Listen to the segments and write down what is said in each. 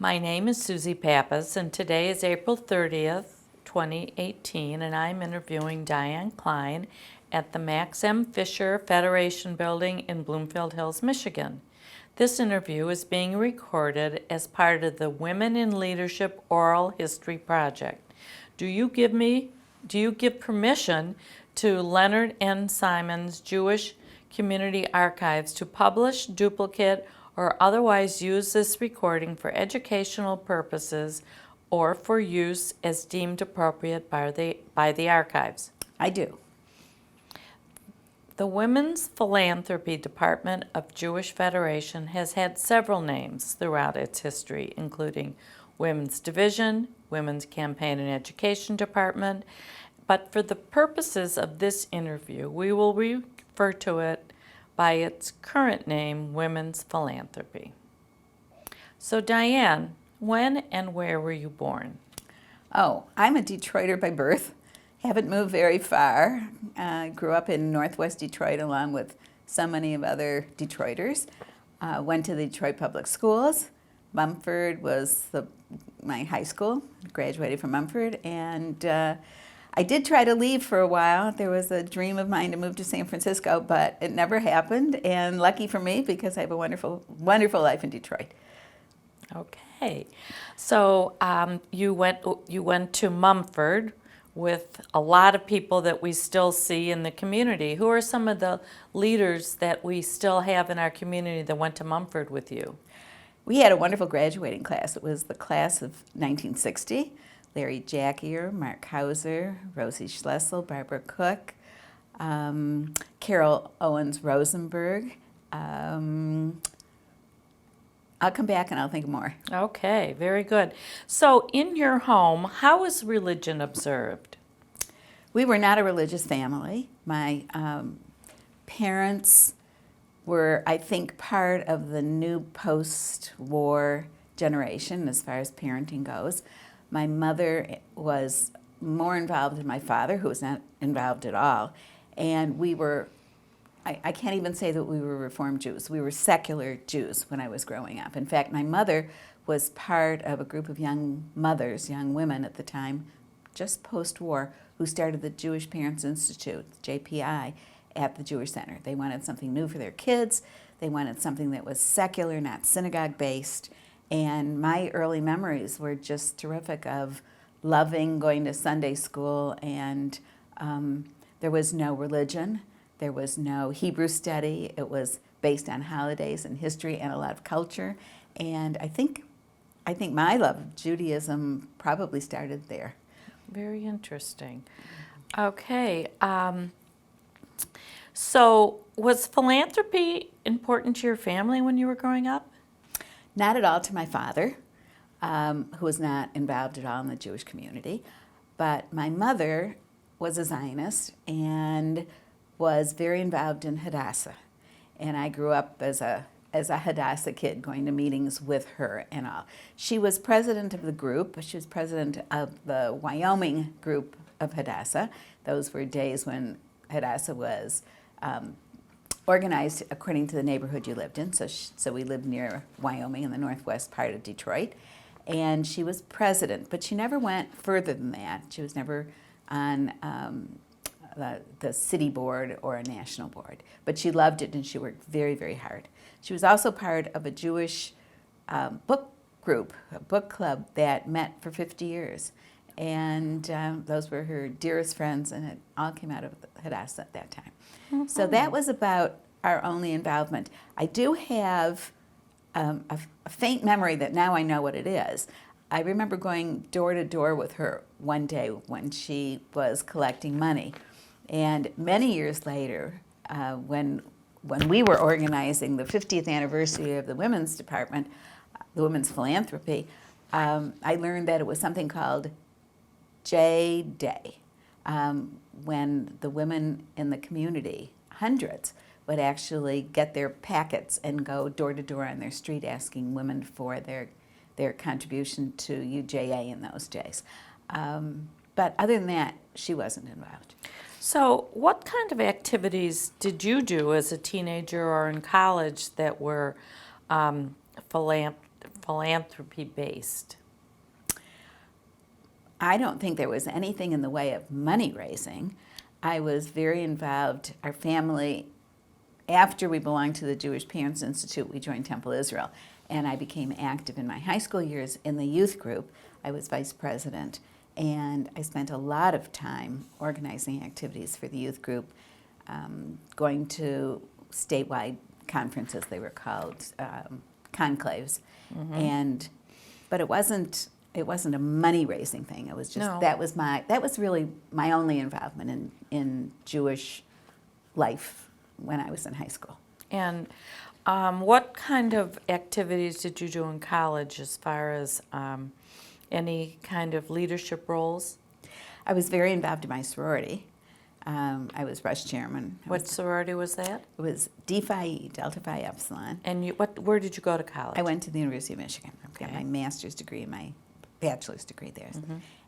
My name is Susie Pappas, and today is April 30th, 2018, and I'm interviewing Diane Klein at the Max M. Fisher Federation Building in Bloomfield Hills, Michigan. This interview is being recorded as part of the Women in Leadership Oral History Project. Do you give permission to Leonard N. Simon's Jewish Community Archives to publish, duplicate, or otherwise use this recording for educational purposes or for use as deemed appropriate by the archives? I do. The Women's Philanthropy Department of Jewish Federation has had several names throughout its history, including Women's Division, Women's Campaign and Education Department, but for the purposes of this interview, we will refer to it by its current name, Women's Philanthropy. So Diane, when and where were you born? Oh, I'm a Detroiter by birth. Haven't moved very far. Grew up in Northwest Detroit along with so many of other Detroiters. Went to the Detroit Public Schools. Mumford was my high school. Graduated from Mumford, and I did try to leave for a while. There was a dream of mine to move to San Francisco, but it never happened. And lucky for me, because I have a wonderful, wonderful life in Detroit. Okay, so you went to Mumford with a lot of people that we still see in the community. Who are some of the leaders that we still have in our community that went to Mumford with you? We had a wonderful graduating class. It was the class of 1960. Larry Jackier, Mark Hauser, Rosie Schlessel, Barbara Cook, Carol Owens Rosenberg. I'll come back and I'll think more. Okay, very good. So in your home, how is religion observed? We were not a religious family. My parents were, I think, part of the new post-war generation as far as parenting goes. My mother was more involved than my father, who was not involved at all. And we were, I can't even say that we were Reformed Jews. We were secular Jews when I was growing up. In fact, my mother was part of a group of young mothers, young women at the time, just post-war, who started the Jewish Parents Institute, JPI, at the Jewish Center. They wanted something new for their kids. They wanted something that was secular, not synagogue-based. And my early memories were just terrific of loving going to Sunday school, and there was no religion. There was no Hebrew study. It was based on holidays and history and a lot of culture. And I think my love of Judaism probably started there. Very interesting. Okay. So was philanthropy important to your family when you were growing up? Not at all to my father, who was not involved at all in the Jewish community. But my mother was a Zionist and was very involved in Hadassah. And I grew up as a Hadassah kid, going to meetings with her and all. She was president of the group. She was president of the Wyoming group of Hadassah. Those were days when Hadassah was organized according to the neighborhood you lived in. So we lived near Wyoming in the northwest part of Detroit. And she was president, but she never went further than that. She was never on the city board or a national board. But she loved it and she worked very, very hard. She was also part of a Jewish book group, a book club that met for 50 years. And those were her dearest friends, and it all came out of Hadassah at that time. Mm-hmm. So that was about our only involvement. I do have a faint memory that now I know what it is. I remember going door to door with her one day when she was collecting money. And many years later, when we were organizing the 50th anniversary of the Women's Department, the Women's Philanthropy, I learned that it was something called J Day, when the women in the community, hundreds, would actually get their packets and go door to door on their street asking women for their contribution to UJA in those days. But other than that, she wasn't involved. So what kind of activities did you do as a teenager or in college that were philanthropy based? I don't think there was anything in the way of money raising. I was very involved. Our family, after we belonged to the Jewish Parents Institute, we joined Temple Israel, and I became active in my high school years in the youth group. I was vice president, and I spent a lot of time organizing activities for the youth group, going to statewide conferences, they were called, conclaves, but it wasn't a money raising thing. It was just No. that was really my only involvement in Jewish life when I was in high school. And what kind of activities did you do in college as far as any kind of leadership roles? I was very involved in my sorority. I was Rush chairman. What sorority was that? It was D Phi E, Delta Phi Epsilon. And where did you go to college? I went to the University of Michigan. I got Okay. my master's degree and my bachelor's degree there.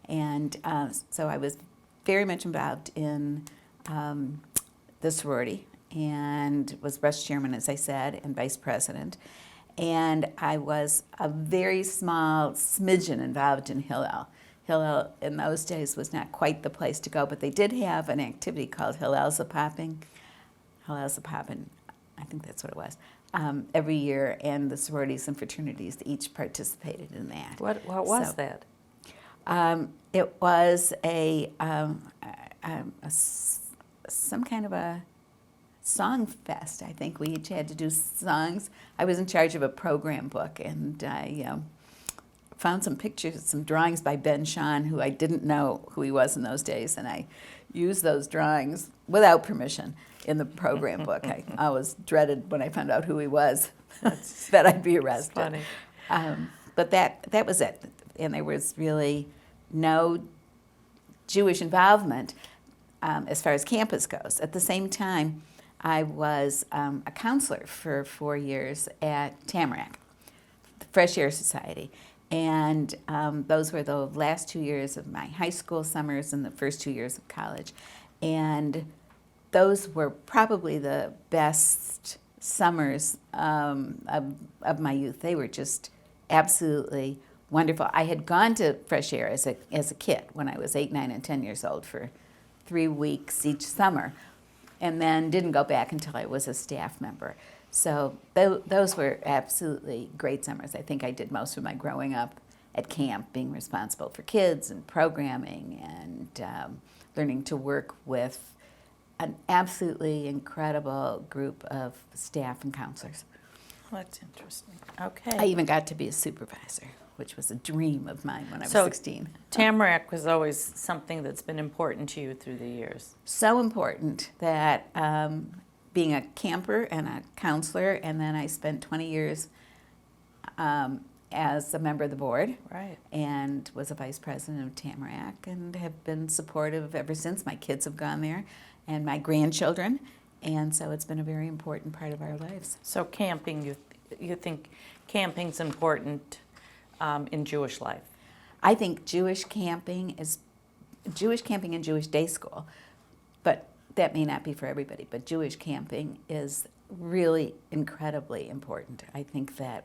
And so I was very much involved in the sorority and was Rush chairman, as I said, and vice president. And I was a very small smidgen involved in Hillel. Hillel in those days was not quite the place to go, but they did have an activity called Hillel Zapopping, I think that's what it was, every year, and the sororities and fraternities each participated in that. What was So, that? It was some kind of a song fest. I think we each had to do songs. I was in charge of a program book, and I found some pictures, some drawings by Ben Shahn, who I didn't know who he was in those days, and I used those drawings without permission in the program book. I always dreaded when I found out who he was that I'd be arrested. Funny. But that was it, and there was really no Jewish involvement as far as campus goes. At the same time, I was a counselor for 4 years at Tamarack, the Fresh Air Society. And those were the last 2 years of my high school summers and the first 2 years of college. And those were probably the best summers of my youth. They were just absolutely wonderful. I had gone to Fresh Air as a kid when I was 8, 9, and 10 years old for 3 weeks each summer, and then didn't go back until I was a staff member. So those were absolutely great summers. I think I did most of my growing up at camp, being responsible for kids and programming and learning to work with an absolutely incredible group of staff and counselors. That's interesting. I Okay. even got to be a supervisor, which was a dream of mine when I was So 16. Tamarack was always something that's been important to you through the years. So important that being a camper and a counselor, and then I spent 20 years as a member of the board. Right. And was a vice president of Tamarack and have been supportive ever since. My kids have gone there and my grandchildren, and so it's been a very important part of our lives. So camping, you think camping's important in Jewish life? I think Jewish camping and Jewish day school, but that may not be for everybody, but Jewish camping is really incredibly important. I think that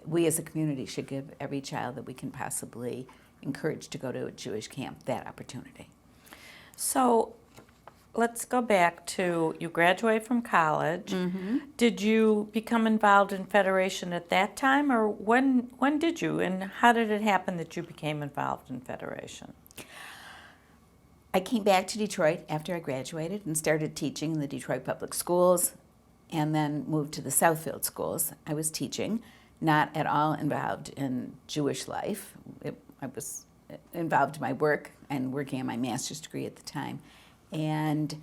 we as a community should give every child that we can possibly encourage to go to a Jewish camp that opportunity. So let's go back to you graduated from college. Did you become involved in Federation at that time, or when did you, and how did it happen that you became involved in Federation? I came back to Detroit after I graduated and started teaching in the Detroit public schools and then moved to the Southfield schools. I was teaching, not at all involved in Jewish life. I was involved in my work and working on my master's degree at the time. And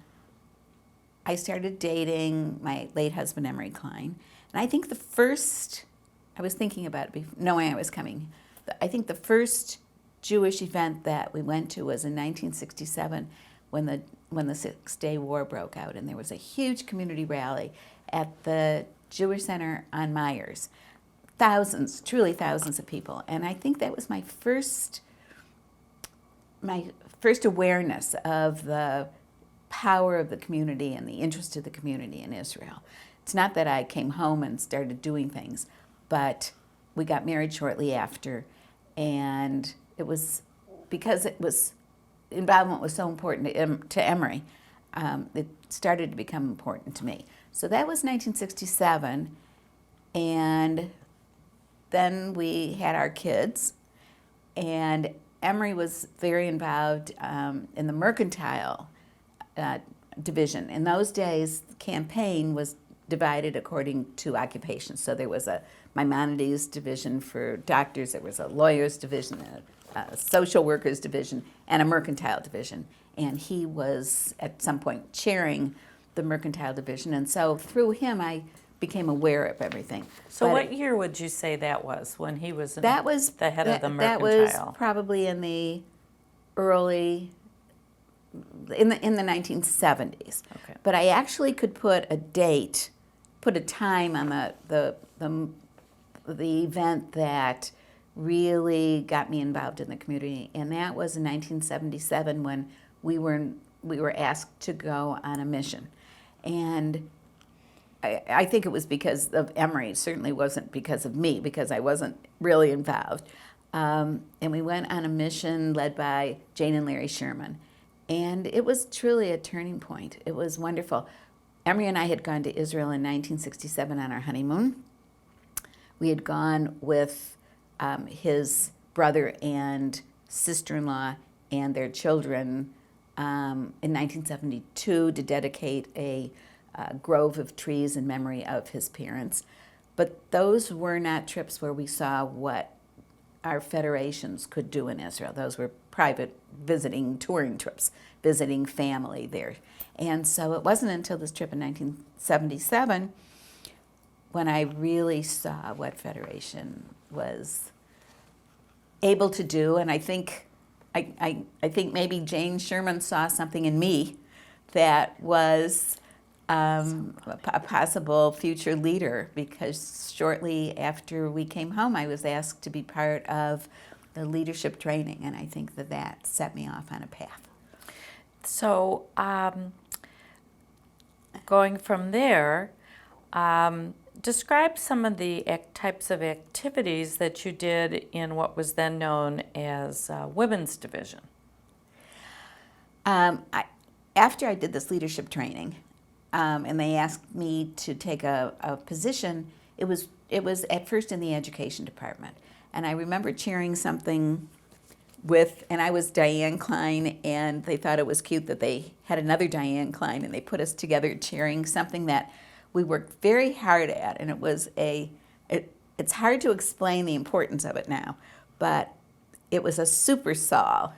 I started dating my late husband, Emery Klein. And I think I was thinking about it, knowing I was coming, I think the first Jewish event that we went to was in 1967 when the Six-Day War broke out, and there was a huge community rally at the Jewish Center on Myers. Thousands, truly thousands of people. And I think that was my first awareness of the power of the community and the interest of the community in Israel. It's not that I came home and started doing things, but we got married shortly after, and it was because involvement was so important to Emery. It started to become important to me. So that was 1967, and then we had our kids, and Emery was very involved in the mercantile division. In those days, the campaign was divided according to occupations. So there was a Maimonides division for doctors, there was a lawyers division, a social workers division, and a mercantile division. And he was at some point chairing the mercantile division, and so through him I became aware of everything. So But what year would you say that was when he was that was the head of the That mercantile? was probably in the early in the 1970s. Okay. But I actually could put a date, put a time on the event that really got me involved in the community, and that was in 1977 when we were asked to go on a mission. And I think it was because of Emery. It certainly wasn't because of me, because I wasn't really involved. And we went on a mission led by Jane and Larry Sherman. And it was truly a turning point. It was wonderful. Emery and I had gone to Israel in 1967 on our honeymoon. We had gone with his brother and sister-in-law and their children in 1972 to dedicate a grove of trees in memory of his parents. But those were not trips where we saw what our federations could do in Israel. Those were private visiting, touring trips, visiting family there. And so it wasn't until this trip in 1977 when I really saw what Federation was able to do. And I think maybe Jane Sherman saw something in me that was a possible future leader, because shortly after we came home, I was asked to be part of the leadership training, and I think that set me off on a path. So going from there, describe some of the types of activities that you did in what was then known as Women's Division. After I did this leadership training, and they asked me to take a position, it was at first in the education department. And I remember chairing something and I was Diane Klein, and they thought it was cute that they had another Diane Klein, and they put us together chairing something that we worked very hard at, and it was it's hard to explain the importance of it now, but it was a Super Sol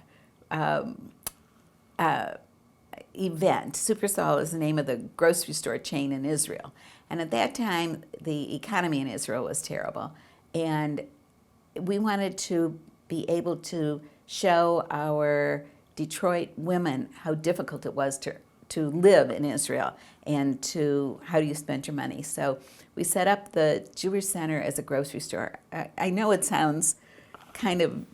event. Super Sol is the name of the grocery store chain in Israel. And at that time, the economy in Israel was terrible. And we wanted to be able to show our Detroit women how difficult it was to live in Israel and how do you spend your money. So we set up the Jewish Center as a grocery store. I know it sounds kind of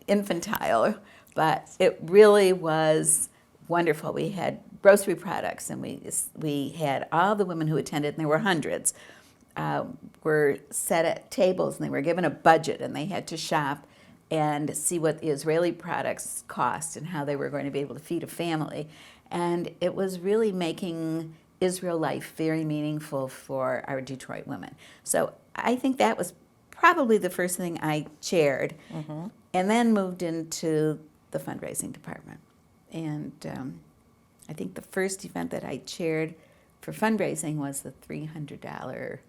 infantile, but it really was wonderful. We had grocery products, and we had all the women who attended, and there were hundreds, were set at tables, and they were given a budget, and they had to shop and see what the Israeli products cost and how they were going to be able to feed a family. And it was really making Israel life very meaningful for our Detroit women. So I think that was probably the first thing I chaired, and then moved into the fundraising department. And I think the first event that I chaired for fundraising was the $300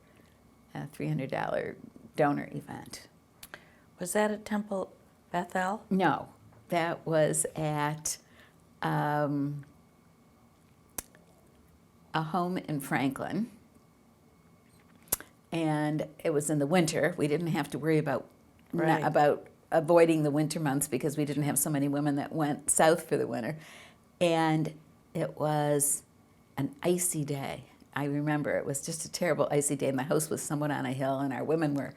donor event. Was that at Temple Bethel? No, that was at a home in Franklin, and it was in the winter. We didn't have to worry about avoiding the winter months because we didn't have so many women that went south for the winter. And it was an icy day. I remember it was just a terrible icy day, and the house was somewhat on a hill, and our women were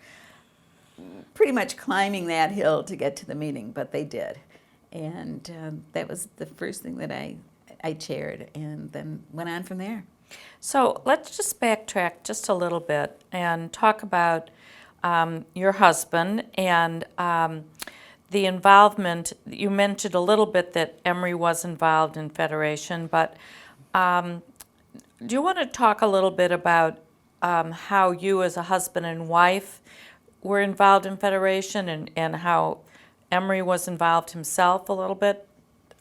pretty much climbing that hill to get to the meeting, but they did. And that was the first thing that I chaired, and then went on from there. So let's just backtrack just a little bit and talk about your husband, and the involvement. You mentioned a little bit that Emery was involved in Federation, but do you want to talk a little bit about how you as a husband and wife were involved in Federation, and how Emery was involved himself a little bit?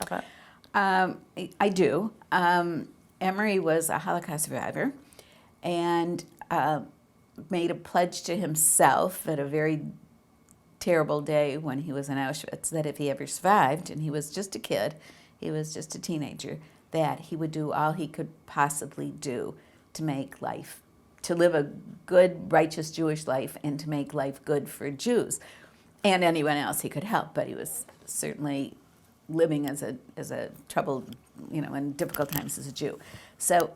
About? I do. Emery was a Holocaust survivor and made a pledge to himself at a very terrible day when he was in Auschwitz that if he ever survived, and he was just a kid, he was just a teenager, that he would do all he could possibly do to make life, to live a good, righteous Jewish life, and to make life good for Jews and anyone else he could help. But he was certainly living as a troubled, in difficult times as a Jew. So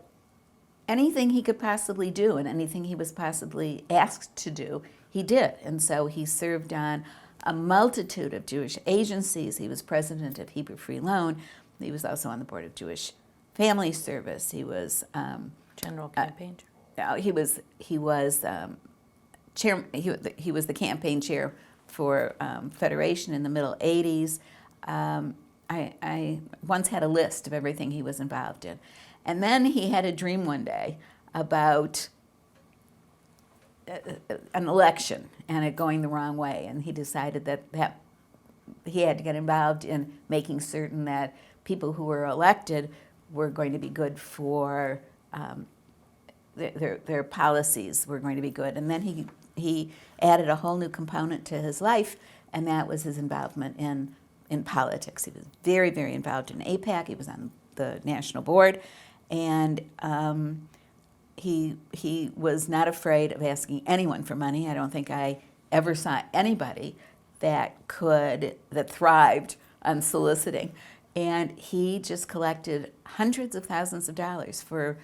anything he could possibly do and anything he was possibly asked to do, he did. And so he served on a multitude of Jewish agencies. He was president of Hebrew Free Loan. He was also on the board of Jewish Family Service. He was General campaign chair. He was chair. He was the campaign chair for Federation in the middle '80s. I once had a list of everything he was involved in. And then he had a dream one day about an election and it going the wrong way. And he decided that he had to get involved in making certain that people who were elected were going to be good for their policies were going to be good. And then he added a whole new component to his life, and that was his involvement in politics. He was very, very involved in AIPAC. He was on the National Board, and he was not afraid of asking anyone for money. I don't think I ever saw anybody that thrived on soliciting. And he just collected hundreds of thousands of dollars for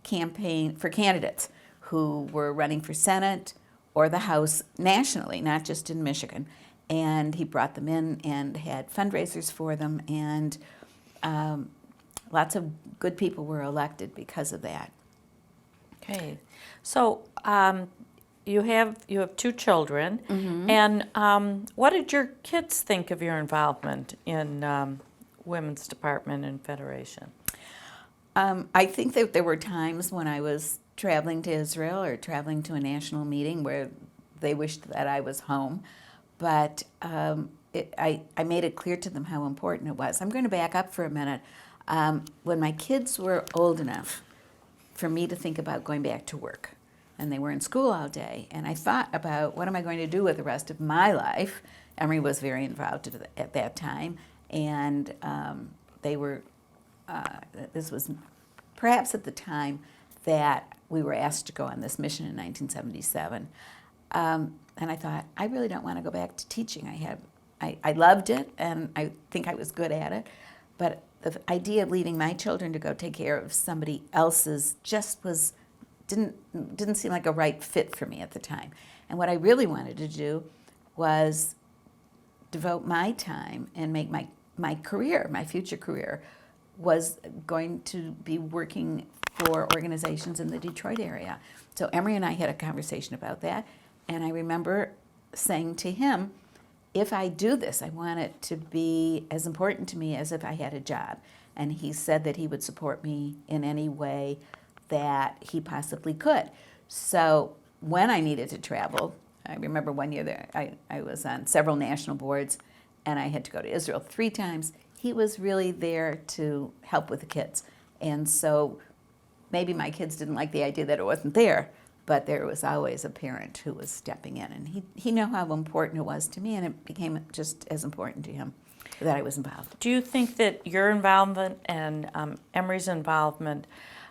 candidates who were running for Senate or the House nationally, not just in Michigan. And he brought them in and had fundraisers for them, and lots of good people were elected because of that. Okay, so you have two children, Mm-hmm. and what did your kids think of your involvement in Women's Department and Federation? I think that there were times when I was traveling to Israel or traveling to a national meeting where they wished that I was home. But I made it clear to them how important it was. I'm going to back up for a minute. When my kids were old enough for me to think about going back to work, and they were in school all day, and I thought about what am I going to do with the rest of my life. Emery was very involved at that time, and they were, this was perhaps at the time that we were asked to go on this mission in 1977. And I thought, I really don't want to go back to teaching. I loved it, and I think I was good at it. But the idea of leaving my children to go take care of somebody else's just didn't seem like a right fit for me at the time. And what I really wanted to do was devote my time and make my career, my future career, was going to be working for organizations in the Detroit area. So Emery and I had a conversation about that. And I remember saying to him, if I do this, I want it to be as important to me as if I had a job. And he said that he would support me in any way that he possibly could. So when I needed to travel, I remember one year there, I was on several national boards, and I had to go to Israel 3 times. He was really there to help with the kids. And so maybe my kids didn't like the idea that it wasn't there, but there was always a parent who was stepping in, and he knew how important it was to me, and it became just as important to him that I was involved. Do you think that your involvement and Emery's involvement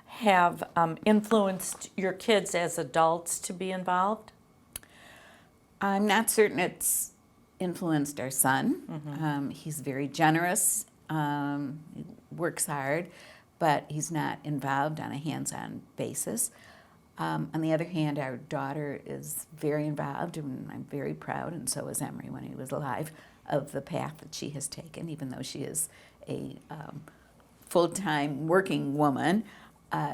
have influenced your kids as adults to be involved? I'm not certain it's influenced our son. Mm-hmm. He's very generous, he works hard, but he's not involved on a hands-on basis. On the other hand, our daughter is very involved, and I'm very proud, and so is Emery when he was alive, of the path that she has taken, even though she is a full-time working woman.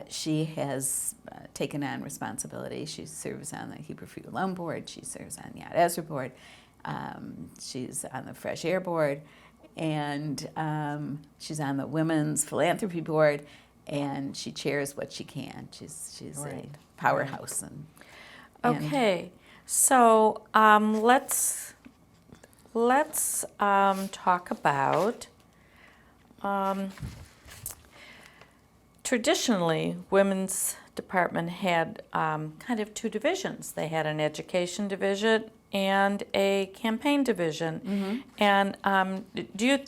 She has taken on responsibility. She serves on the Hebrew Free Loan Board. She serves on the Hadassah Board. She's on the Fresh Air Board. And she's on the Women's Philanthropy Board. And she chairs what she can. She's Right. a powerhouse. And Okay, so let's talk about traditionally, women's department had kind of two divisions. They had an education division and a campaign division. Mm-hmm. And do you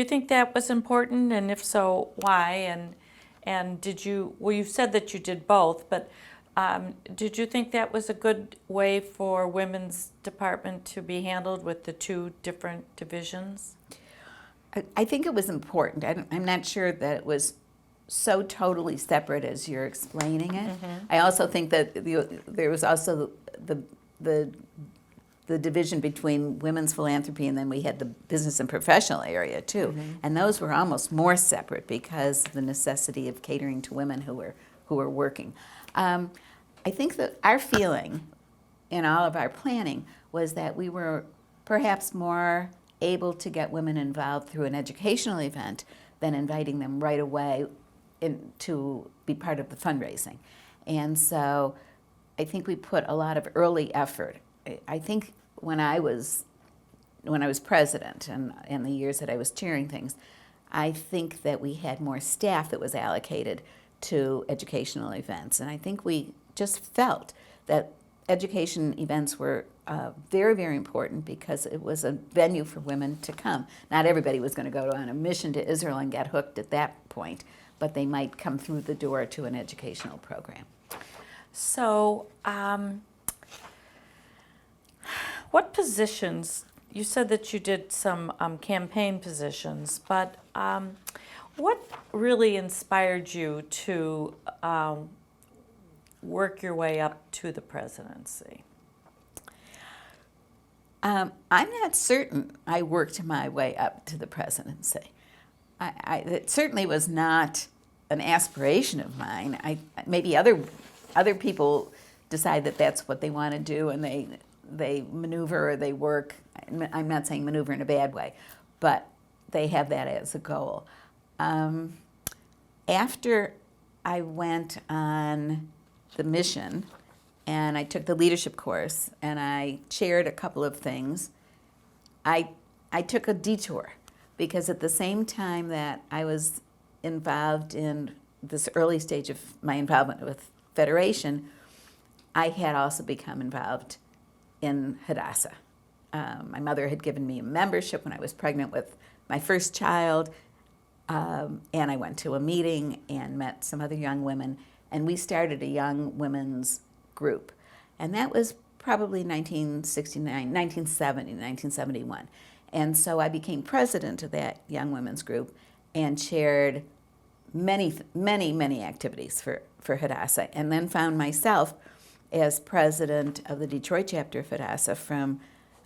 think that was important? And if so, why? And did you? Well, you said that you did both, but did you think that was a good way for women's department to be handled with the two different divisions? I think it was important. I'm not sure that it was so totally separate as you're explaining it. Mm-hmm. I also think that there was also the division between women's philanthropy, and then we had the business and professional area too. Mm-hmm. And those were almost more separate because of the necessity of catering to women who were working. I think that our feeling in all of our planning was that we were perhaps more able to get women involved through an educational event than inviting them right away to be part of the fundraising. And so I think we put a lot of early effort. I think when I was president and in the years that I was chairing things, I think that we had more staff that was allocated to educational events. And I think we just felt that education events were very, very important because it was a venue for women to come. Not everybody was going to go on a mission to Israel and get hooked at that point, but they might come through the door to an educational program. So, what positions? You said that you did some campaign positions, but what really inspired you to work your way up to the presidency? I'm not certain I worked my way up to the presidency. It certainly was not an aspiration of mine. Maybe other people decide that that's what they want to do, and they maneuver or they work. I'm not saying maneuver in a bad way, but they have that as a goal. After I went on the mission and I took the leadership course and I chaired a couple of things, I took a detour because at the same time that I was involved in this early stage of my involvement with Federation, I had also become involved in Hadassah. My mother had given me a membership when I was pregnant with my first child, and I went to a meeting and met some other young women, and we started a young women's group. And that was probably 1971. And so I became president of that young women's group and chaired many, many, many activities for Hadassah, and then found myself as president of the Detroit chapter of Hadassah from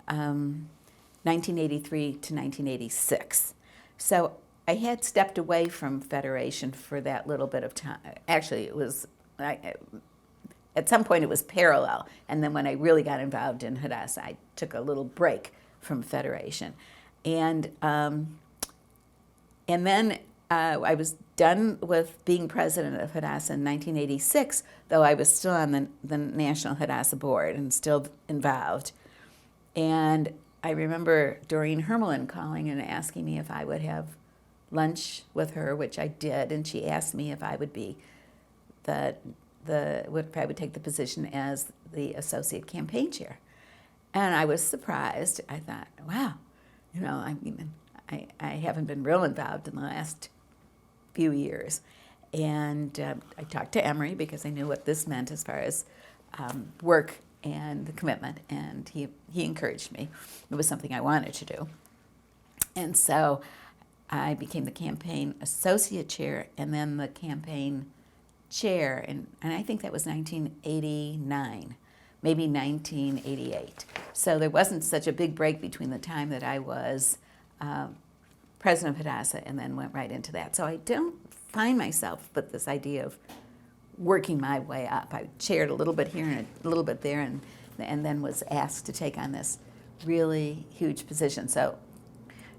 1983 to 1986. So I had stepped away from Federation for that little bit of time. Actually, it was, at some point it was parallel, and then when I really got involved in Hadassah, I took a little break from Federation. And then I was done with being president of Hadassah in 1986, though I was still on the National Hadassah Board and still involved. And I remember Doreen Hermelin calling and asking me if I would have lunch with her, which I did, and she asked me if I would be if I would take the position as the associate campaign chair. And I was surprised. I thought, wow, I haven't been real involved in the last few years. And I talked to Emery because I knew what this meant as far as work and the commitment, and he encouraged me. It was something I wanted to do. And so I became the campaign associate chair and then the campaign chair, and I think that was 1989, maybe 1988. So there wasn't such a big break between the time that I was president of Hadassah and then went right into that. So I don't find myself with this idea of working my way up. I chaired a little bit here and a little bit there, and then was asked to take on this really huge position. So,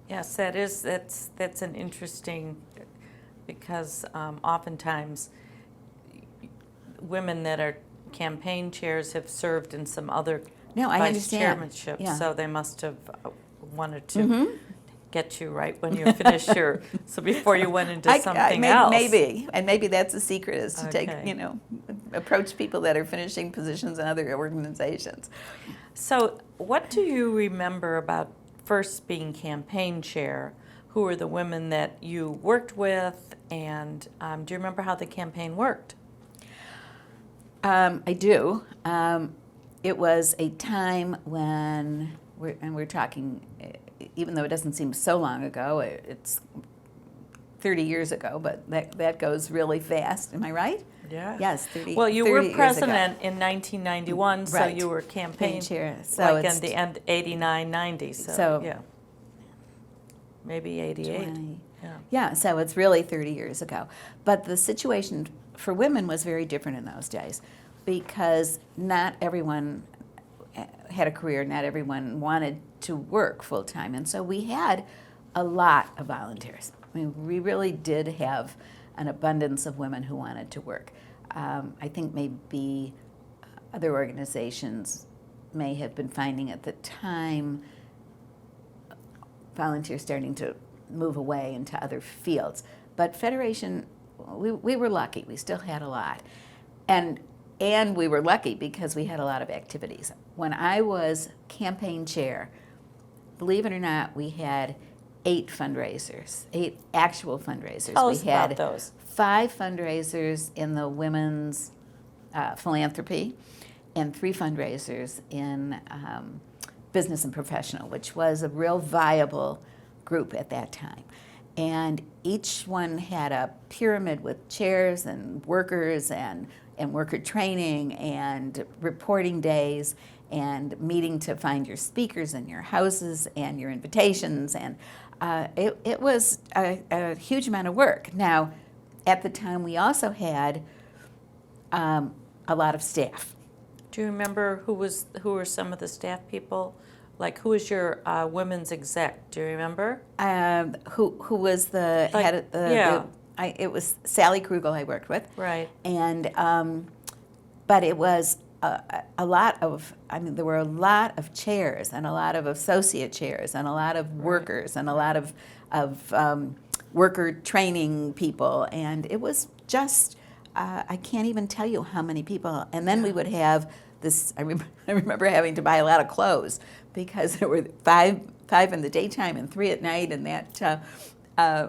yes, that's an interesting, because oftentimes women that are campaign chairs have served in some other no, I vice understand. chairmanships, Yeah. so they must have wanted to get you right when you finished your, so before you went into something else. Maybe that's the secret, is to Okay. take, approach people that are finishing positions in other organizations. So what do you remember about first being campaign chair? Who were the women that you worked with, and do you remember how the campaign worked? I do. It was a time when, we're talking, even though it doesn't seem so long ago, it's 30 years ago, but that goes really fast. Am I right? Yeah. Yes, 30. Well, you 30 were years president ago. in 1991, so Right. you were campaign chair. So like it's in the end 89, 90. So- yeah, maybe 88. 20. Yeah. Yeah, so it's really 30 years ago. But the situation for women was very different in those days, because not everyone had a career, not everyone wanted to work full time. And so we had a lot of volunteers. I mean, we really did have an abundance of women who wanted to work. I think maybe other organizations may have been finding at the time volunteers starting to move away into other fields. But Federation, we were lucky. We still had a lot. And we were lucky because we had a lot of activities. When I was campaign chair, believe it or not, we had 8 fundraisers, 8 actual fundraisers. Tell us we had about those. 5 fundraisers in the women's philanthropy, and 3 fundraisers in business and professional, which was a real viable group at that time. And each one had a pyramid with chairs and workers and worker training and reporting days and meeting to find your speakers and your houses and your invitations. And it was a huge amount of work. Now, at the time, we also had a lot of staff. Do you remember who were some of the staff people? Like, who was your women's exec? Do you remember? Who was the head of the? Yeah. It was Sally Krugel I worked with. Right. And but it was a lot of. I mean, there were a lot of chairs and a lot of associate chairs and a lot of workers and a lot of worker training people, and it was just. I can't even tell you how many people. And then we would have this. I remember having to buy a lot of clothes because there were five in the daytime and 3 at night, and that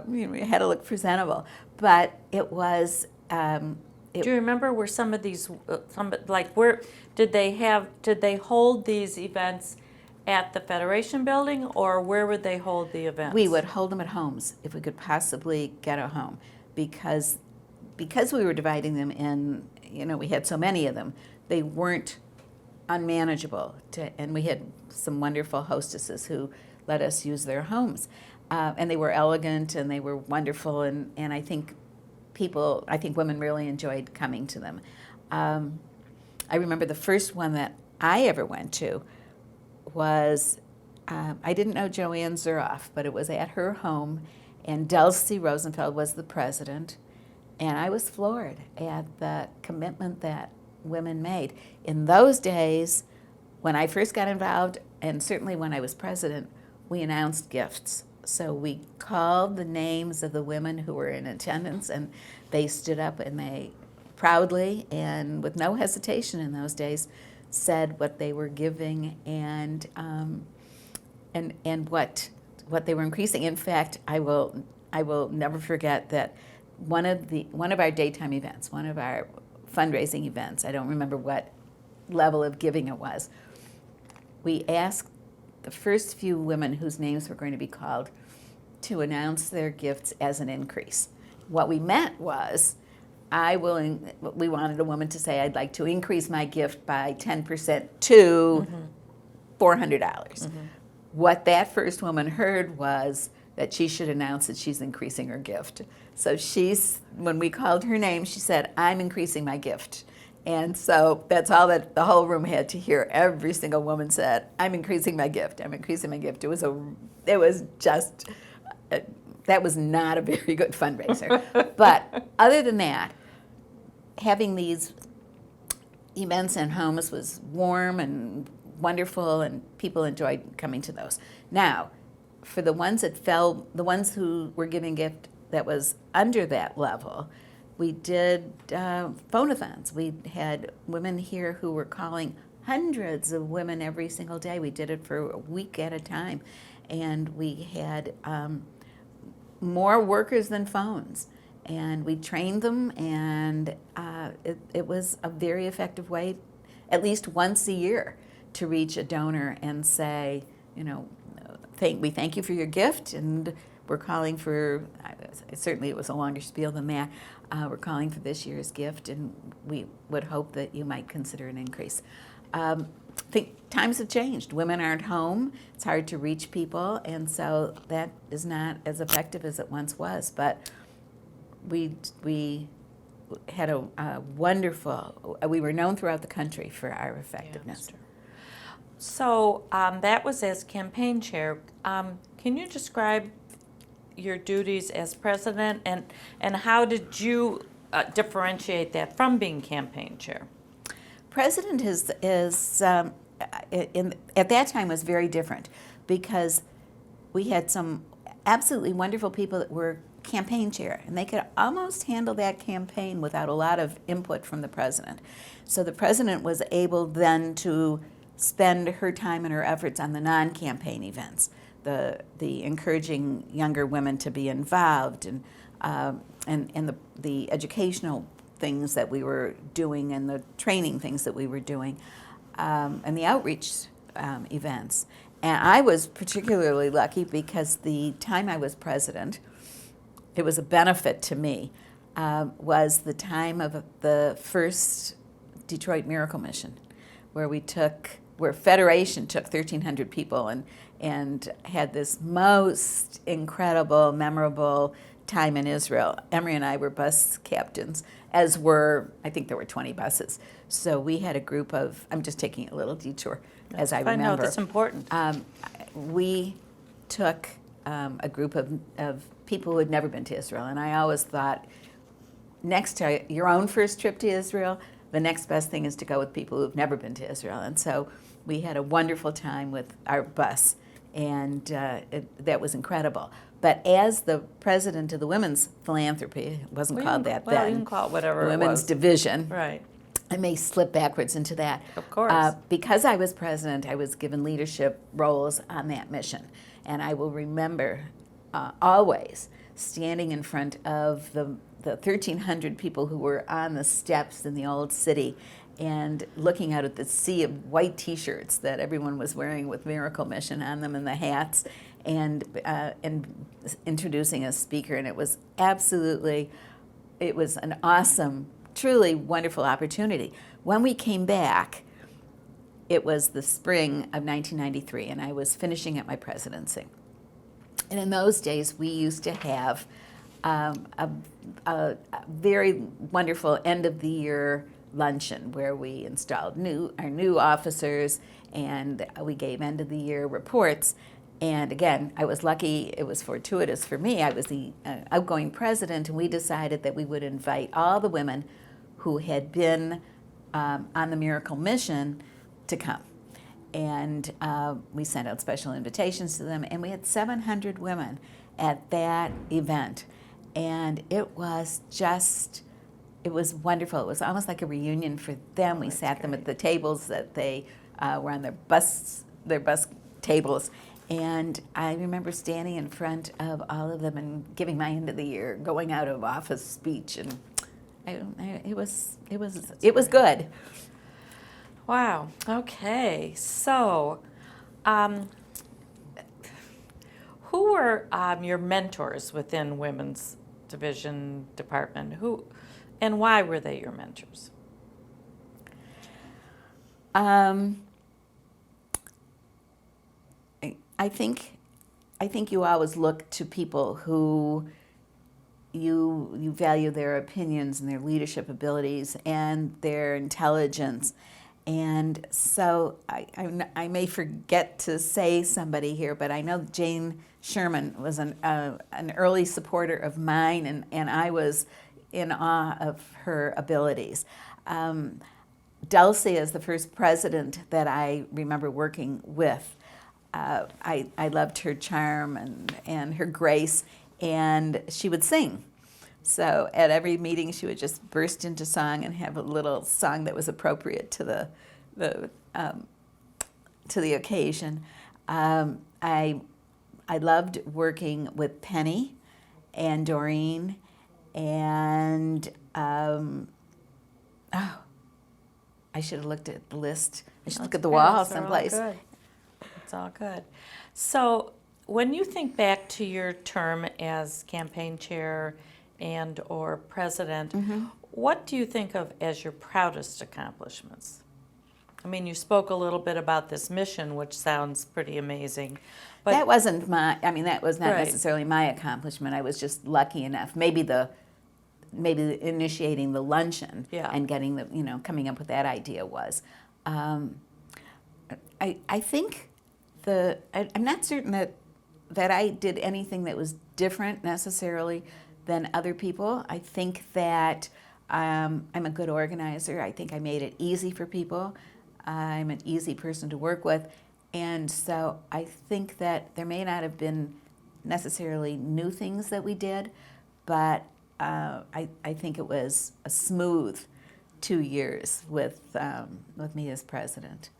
we had to look presentable. But it was. Do you remember where some of these, where did they hold these events at the Federation building, or where would they hold the events? We would hold them at homes if we could possibly get a home, because we were dividing them in, we had so many of them, they weren't unmanageable. And we had some wonderful hostesses who let us use their homes. And they were elegant and they were wonderful, and I think women really enjoyed coming to them. I remember the first one that I ever went to was, I didn't know Joanne Zuroff, but it was at her home, and Dulcie Rosenfeld was the president. And I was floored at the commitment that women made. In those days, when I first got involved, and certainly when I was president, we announced gifts. So we called the names of the women who were in attendance, and they stood up and they proudly and with no hesitation in those days said what they were giving and what they were increasing. In fact, I will never forget that one of our daytime events, one of our fundraising events, I don't remember what level of giving it was, we asked the first few women whose names were going to be called to announce their gifts as an increase. What we meant was, we wanted a woman to say, I'd like to increase my gift by 10% to $400. What that first woman heard was that she should announce that she's increasing her gift. So when we called her name, she said, "I'm increasing my gift." And so that's all that the whole room had to hear. Every single woman said, "I'm increasing my gift. I'm increasing my gift." That was not a very good fundraiser. But other than that, having these events in homes was warm and wonderful, and people enjoyed coming to those. Now, for the ones who were giving gift that was under that level, we did phone-a-thons. We had women here who were calling, hundreds of women every single day. We did it for a week at a time, and we had more workers than phones, and we trained them, and it was a very effective way, at least once a year, to reach a donor and say, we thank you for your gift, and we're calling for, certainly it was a longer spiel than that, we're calling for this year's gift, and we would hope that you might consider an increase. I think times have changed. Women aren't home. It's hard to reach people, and so that is not as effective as it once was. But we had a wonderful, we were known throughout the country for our effectiveness. Yeah, so that was as campaign chair. Can you describe your duties as president, and how did you differentiate that from being campaign chair? President at that time was very different, because we had some absolutely wonderful people that were campaign chair, and they could almost handle that campaign without a lot of input from the president. So the president was able then to spend her time and her efforts on the non-campaign events, the encouraging younger women to be involved, and the educational things that we were doing, and the training things that we were doing, and the outreach events. And I was particularly lucky, because the time I was president, it was a benefit to me, was the time of the first Detroit Miracle Mission, where Federation took 1,300 people and had this most incredible, memorable time in Israel. Emery and I were bus captains, as were, I think there were 20 buses. So we had a group of, I'm just taking a little detour as I remember. I know, that's important. We took a group of people who had never been to Israel, and I always thought, next to your own first trip to Israel, the next best thing is to go with people who've never been to Israel. And so we had a wonderful time with our bus, and that was incredible. But as the president of the Women's Philanthropy, it wasn't called that then. Well, you can call it whatever the it was. Women's Division. Right. I may slip backwards into that. Of course. Because I was president, I was given leadership roles on that mission. And I will remember always standing in front of the 1,300 people who were on the steps in the old city, and looking out at the sea of white T-shirts that everyone was wearing with Miracle Mission on them, and the hats, and introducing a speaker. And it was an awesome, truly wonderful opportunity. When we came back, it was the spring of 1993, and I was finishing up my presidency. And in those days, we used to have a very wonderful end-of-the-year luncheon where we installed our new officers, and we gave end-of-the-year reports. And again, I was lucky, it was fortuitous for me. I was the outgoing president, and we decided that we would invite all the women who had been on the Miracle Mission to come. And we sent out special invitations to them, and we had 700 women at that event. And it was wonderful. It was almost like a reunion for them. We sat them at the tables that they were on their bus tables. And I remember standing in front of all of them and giving my end of the year, going out of office speech, and it was good. Wow. Okay. So, who were your mentors within Women's Division Department? Who, and why were they your mentors? I think I think you always look to people who you value their opinions and their leadership abilities and their intelligence. And so I may forget to say somebody here, but I know Jane Sherman was an early supporter of mine, and I was in awe of her abilities. Dulcie is the first president that I remember working with. I loved her charm and her grace, and she would sing. So at every meeting, she would just burst into song and have a little song that was appropriate to the occasion. I loved working with Penny and Doreen, and I should have looked at the list. I should look at the wall someplace. It's all good. So when you think back to your term as campaign chair and or president, what do you think of as your proudest accomplishments? I mean, you spoke a little bit about this mission, which sounds pretty amazing. But that wasn't that was not Right. necessarily my accomplishment. I was just lucky enough. Maybe initiating the luncheon and getting coming up with that idea was. I think I'm not certain that I did anything that was different necessarily than other people. I think that I'm a good organizer. I think I made it easy for people. I'm an easy person to work with. And so I think that there may not have been necessarily new things that we did, but I think it was a smooth 2 years with me as president.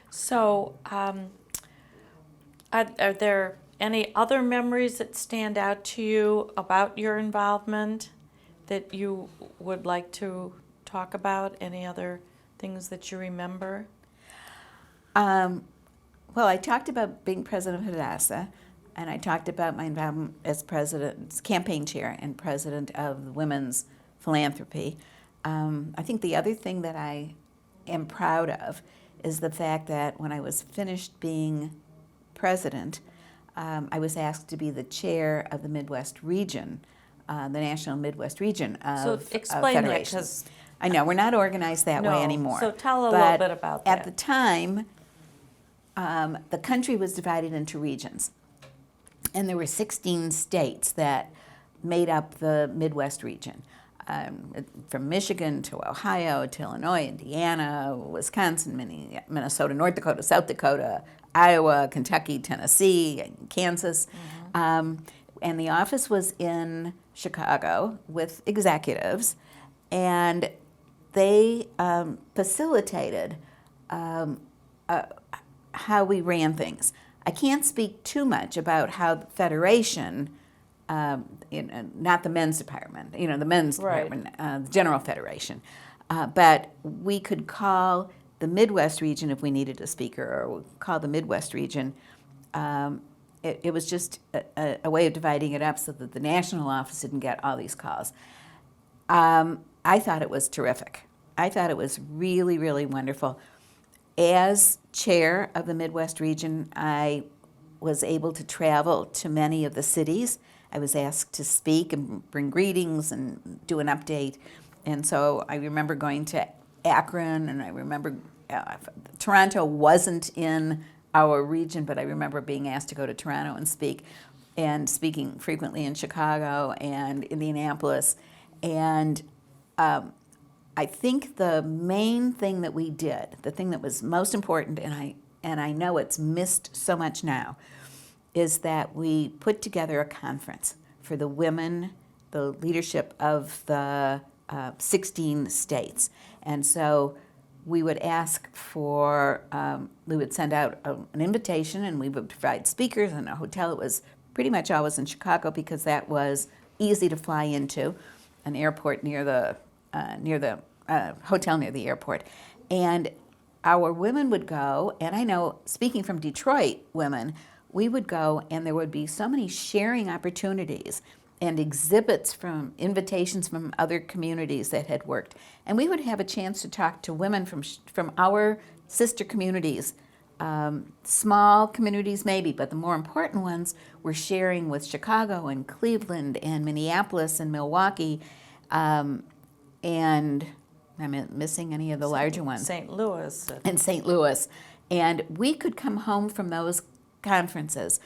So are there any other memories that stand out to you about your involvement that you would like to talk about? Any other things that you remember? Well, I talked about being president of Hadassah, and I talked about my involvement as campaign chair and president of the Women's Philanthropy. I think the other thing that I am proud of is the fact that when I was finished being president, I was asked to be the chair of the Midwest region, the National Midwest region of So explain that, Federation. because I know we're not organized that way anymore. So tell a little bit about that. At the time, the country was divided into regions, and there were 16 states that made up the Midwest region, from Michigan to Ohio to Illinois, Indiana, Wisconsin, Minnesota, North Dakota, South Dakota, Iowa, Kentucky, Tennessee, and Kansas. And the office was in Chicago with executives, and they facilitated how we ran things. I can't speak too much about how the Federation, not the men's department, the men's department, the General Federation, but we could call the Midwest region if we needed a speaker, or call the Midwest region. It was just a way of dividing it up so that the national office didn't get all these calls. I thought it was terrific. I thought it was really, really wonderful. As chair of the Midwest region, I was able to travel to many of the cities. I was asked to speak and bring greetings and do an update. And so I remember going to Akron, and I remember Toronto wasn't in our region, but I remember being asked to go to Toronto and speak, and speaking frequently in Chicago and Indianapolis. And I think the main thing that we did, the thing that was most important, and I know it's missed so much now, is that we put together a conference for the women, the leadership of the 16 states. And so we would ask for, we would send out an invitation, and we would provide speakers and a hotel. It was pretty much always in Chicago because that was easy to fly into, an airport near the hotel near the airport. And our women would go, and I know, speaking from Detroit women, we would go, and there would be so many sharing opportunities and exhibits from invitations from other communities that had worked. And we would have a chance to talk to women from our sister communities small communities maybe, but the more important ones we're sharing with Chicago and Cleveland and Minneapolis and Milwaukee, and I'm missing any of the larger ones. St. Louis. In St. Louis. And we could come home from those conferences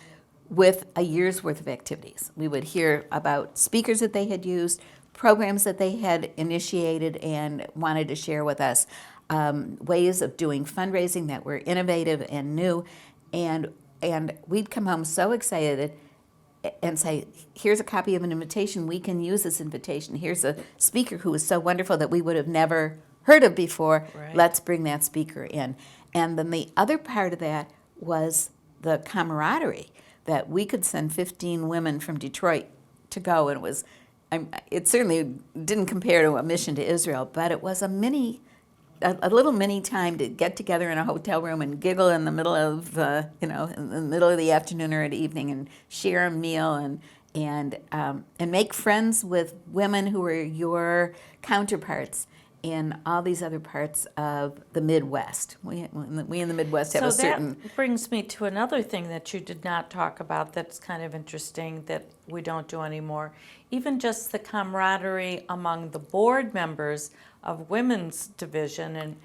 with a year's worth of activities. We would hear about speakers that they had used, programs that they had initiated and wanted to share with us, ways of doing fundraising that were innovative and new. And we'd come home so excited and say, here's a copy of an invitation. We can use this invitation. Here's a speaker who was so wonderful that we would have never heard of before. Right. Let's bring that speaker in. And then the other part of that was the camaraderie, that we could send 15 women from Detroit to go. And it certainly didn't compare to a mission to Israel, but it was a little mini time to get together in a hotel room and giggle in the middle of, in the middle of the afternoon or at evening, and share a meal and make friends with women who were your counterparts in all these other parts of the Midwest. We in the Midwest have a certain... So that brings me to another thing that you did not talk about that's kind of interesting that we don't do anymore. Even just the camaraderie among the board members of Women's Division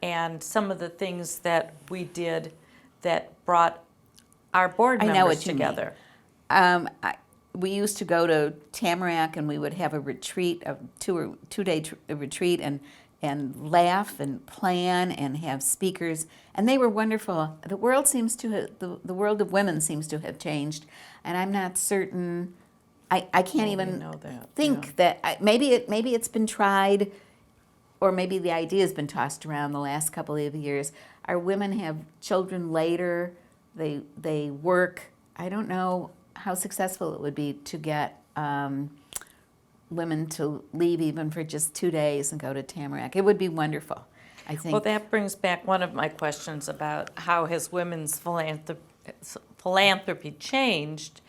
and some of the things that we did that brought our board members together. We used to go to Tamarack, and we would have a retreat, a two-day retreat, and laugh and plan and have speakers, and they were wonderful. The world seems to have, the world of women seems to have changed, and I'm not certain. I can't even know that, think that maybe it's been tried, or maybe the idea has been tossed around the last couple of years. Our women have children later. They work. I don't know how successful it would be to get women to leave even for just 2 days and go to Tamarack. It would be wonderful, I think. Well, that brings back one of my questions about how has women's philanthropy changed.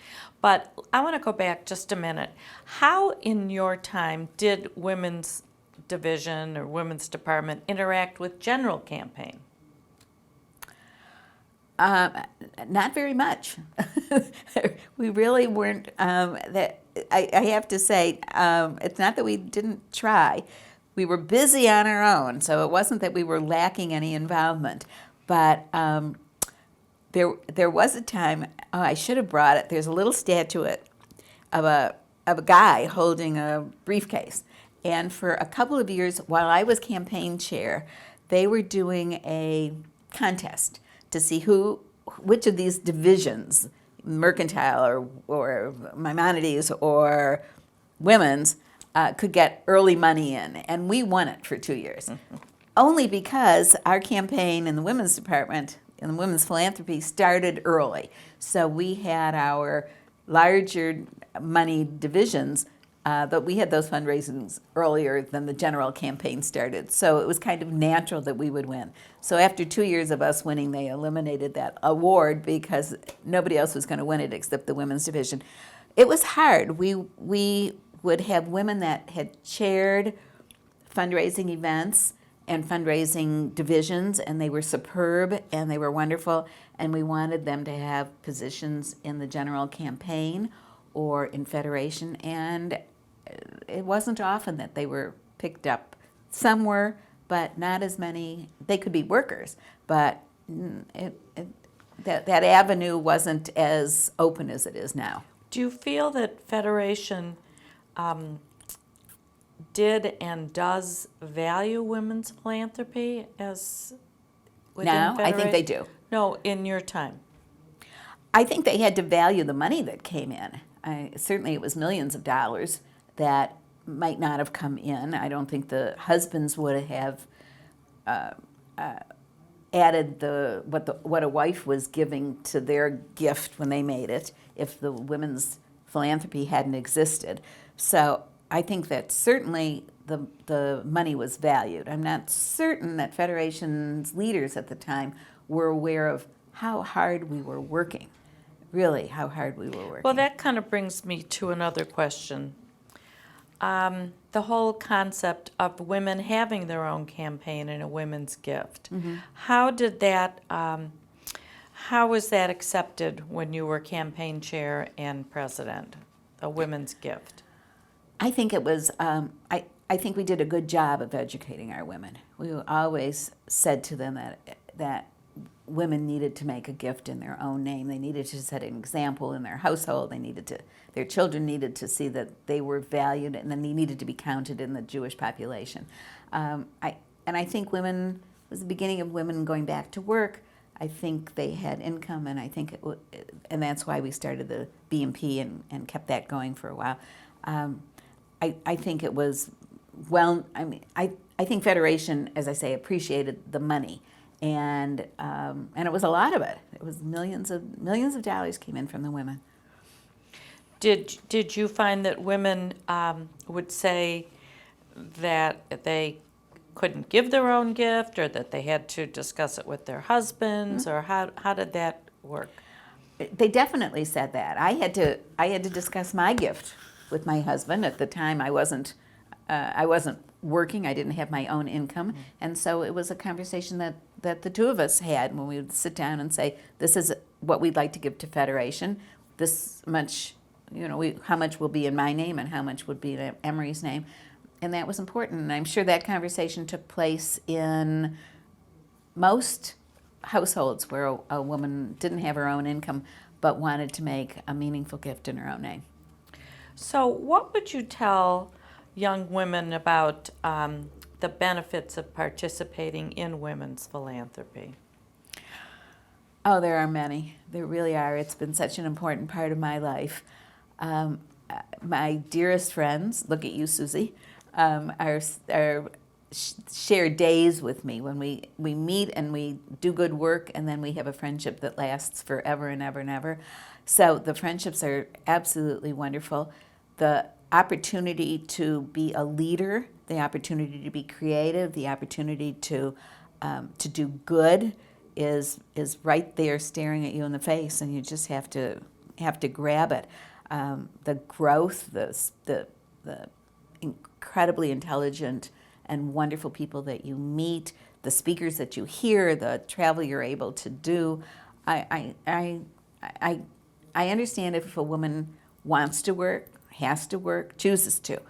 But I want to go back just a minute. How in your time did Women's Division or Women's Department interact with General Campaign? Not very much. We really weren't. I have to say, it's not that we didn't try. We were busy on our own, so it wasn't that we were lacking any involvement. But there was a time. Oh, I should have brought it. There's a little statuette of a guy holding a briefcase. And for a couple of years, while I was campaign chair, they were doing a contest to see which of these divisions, mercantile or Maimonides or women's, could get early money in. And we won it for 2 years. Mm-hmm. Only because our campaign in the women's department, in the women's philanthropy, started early. So we had our larger money divisions, but we had those fundraisings earlier than the general campaign started. So it was kind of natural that we would win. So after 2 years of us winning, they eliminated that award because nobody else was going to win it except the women's division. It was hard. We would have women that had chaired fundraising events and fundraising divisions, and they were superb and they were wonderful, and we wanted them to have positions in the general campaign or in federation, and it wasn't often that they were picked up. Some were, but not as many. They could be workers, but that avenue wasn't as open as it is now. Do you feel that Federation did and does value women's philanthropy as within now? Federation? I think they do. No, in your time. I think they had to value the money that came in. Certainly it was millions of dollars that might not have come in. I don't think the husbands would have added what a wife was giving to their gift when they made it if the women's philanthropy hadn't existed. So I think that certainly the money was valued. I'm not certain that Federation's leaders at the time were aware of how hard we were working. Really, how hard we were working. Well, that kind of brings me to another question. The whole concept of women having their own campaign and a women's gift. Mm-hmm. How did that How was that accepted when you were campaign chair and president, a women's gift? I think it was, I think we did a good job of educating our women. We always said to them that women needed to make a gift in their own name. They needed to set an example in their household. Their children needed to see that they were valued, and then they needed to be counted in the Jewish population. I think women, it was the beginning of women going back to work. I think they had income, and I think and that's why we started the B&P and kept that going for a while. I think it was, well, I mean, I think Federation, as I say, appreciated the money, and it was a lot of it. It was millions of dollars came in from the women. Did you find that women would say that they couldn't give their own gift, or that they had to discuss it with their husbands, or how did that work? They definitely said that. I had to discuss my gift with my husband. At the time, I wasn't working. I didn't have my own income, and so it was a conversation that the two of us had when we would sit down and say, "This is what we'd like to give to Federation. This much, how much will be in my name, and how much would be in Emery's name." And that was important. And I'm sure that conversation took place in most households where a woman didn't have her own income but wanted to make a meaningful gift in her own name. So what would you tell young women about the benefits of participating in women's philanthropy? Oh, there are many. There really are. It's been such an important part of my life. My dearest friends, look at you, Susie, share days with me when we meet and we do good work, and then we have a friendship that lasts forever and ever and ever. So the friendships are absolutely wonderful. The opportunity to be a leader, the opportunity to be creative, the opportunity to do good is right there staring at you in the face, and you just have to grab it. The growth, the incredibly intelligent and wonderful people that you meet, the speakers that you hear, the travel you're able to do. I understand if a woman wants to work, has to work, chooses to,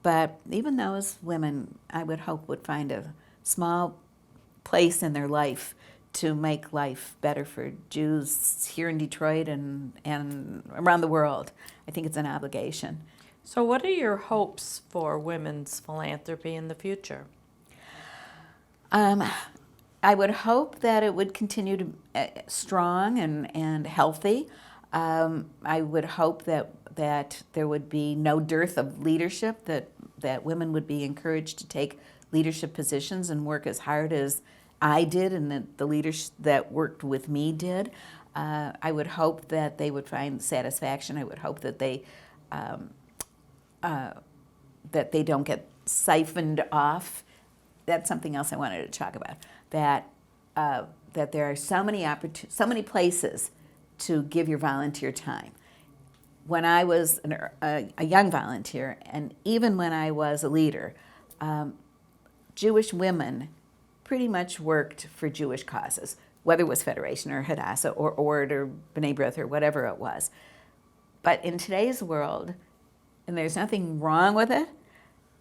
but even those women, I would hope, would find a small place in their life to make life better for Jews here in Detroit and around the world. I think it's an obligation. So what are your hopes for women's philanthropy in the future? I would hope that it would continue to strong and healthy. I would hope that there would be no dearth of leadership, that women would be encouraged to take leadership positions and work as hard as I did and that the leaders that worked with me did. I would hope that they would find satisfaction. I would hope that they don't get siphoned off. That's something else I wanted to talk about. That there are so many places to give your volunteer time. When I was a young volunteer, and even when I was a leader, Jewish women pretty much worked for Jewish causes, whether it was Federation or Hadassah or Ord or B'nai B'rith or whatever it was. But in today's world, and there's nothing wrong with it,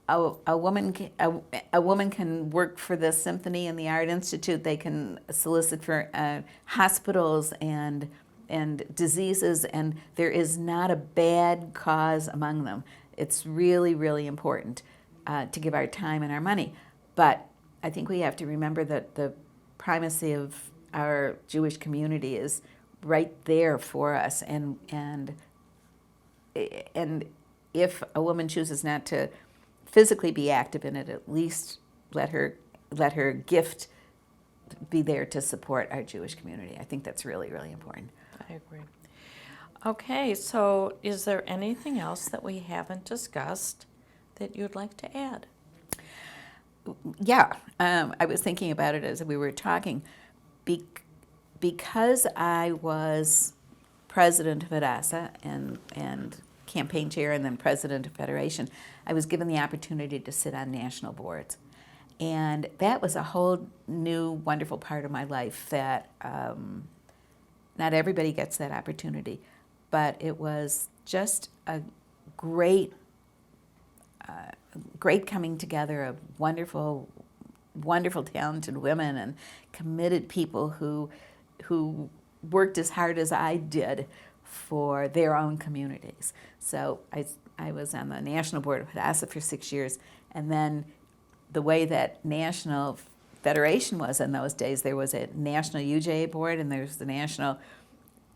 a woman can work for the Symphony and the Art Institute. They can solicit for hospitals and diseases, and there is not a bad cause among them. It's really, really important to give our time and our money. But I think we have to remember that the primacy of our Jewish community is right there for us, and if a woman chooses not to physically be active in it, at least let her gift be there to support our Jewish community. I think that's really, really important. I agree. Okay, so is there anything else that we haven't discussed that you'd like to add? Yeah, I was thinking about it as we were talking. Because I was president of Hadassah and campaign chair and then president of Federation, I was given the opportunity to sit on national boards. And that was a whole new wonderful part of my life that Not everybody gets that opportunity, but it was just a great, great coming together of wonderful, wonderful, talented women and committed people who worked as hard as I did for their own communities. So I was on the National Board of Hadassah for 6 years, and then the way that National Federation was in those days, there was a National UJA Board and there's the National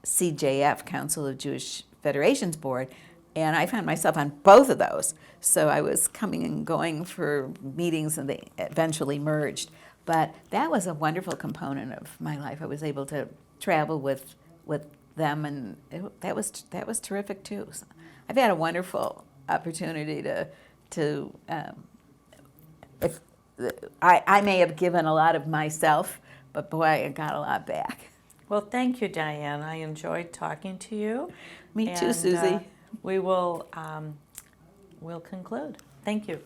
CJF, Council of Jewish Federations Board, and I found myself on both of those. So I was coming and going for meetings, and they eventually merged. But that was a wonderful component of my life. I was able to travel with them, and that was terrific too. So I've had a wonderful opportunity I may have given a lot of myself, but boy, I got a lot back. Well, thank you, Diane. I enjoyed talking to you. Me too, Susie. We'll conclude. Thank you.